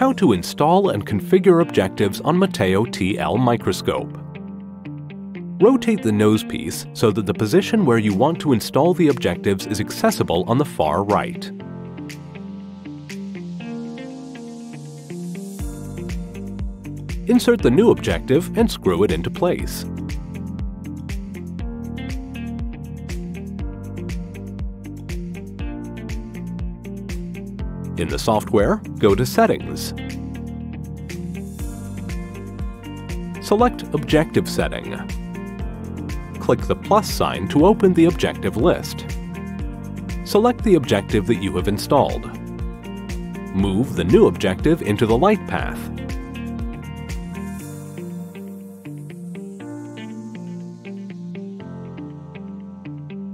How to install and configure objectives on Mateo TL microscope. Rotate the nose piece so that the position where you want to install the objectives is accessible on the far right. Insert the new objective and screw it into place. In the software, go to Settings. Select Objective Setting. Click the plus sign to open the objective list. Select the objective that you have installed. Move the new objective into the light path.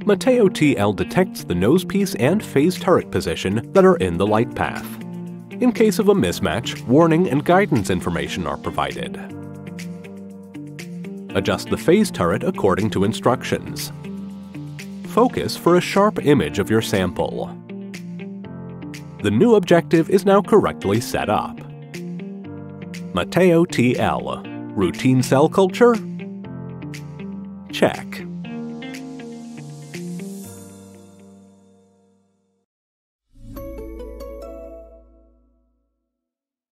Mateo TL detects the nosepiece and phase turret position that are in the light path. In case of a mismatch, warning and guidance information are provided. Adjust the phase turret according to instructions. Focus for a sharp image of your sample. The new objective is now correctly set up. Mateo TL. Routine cell culture? Check.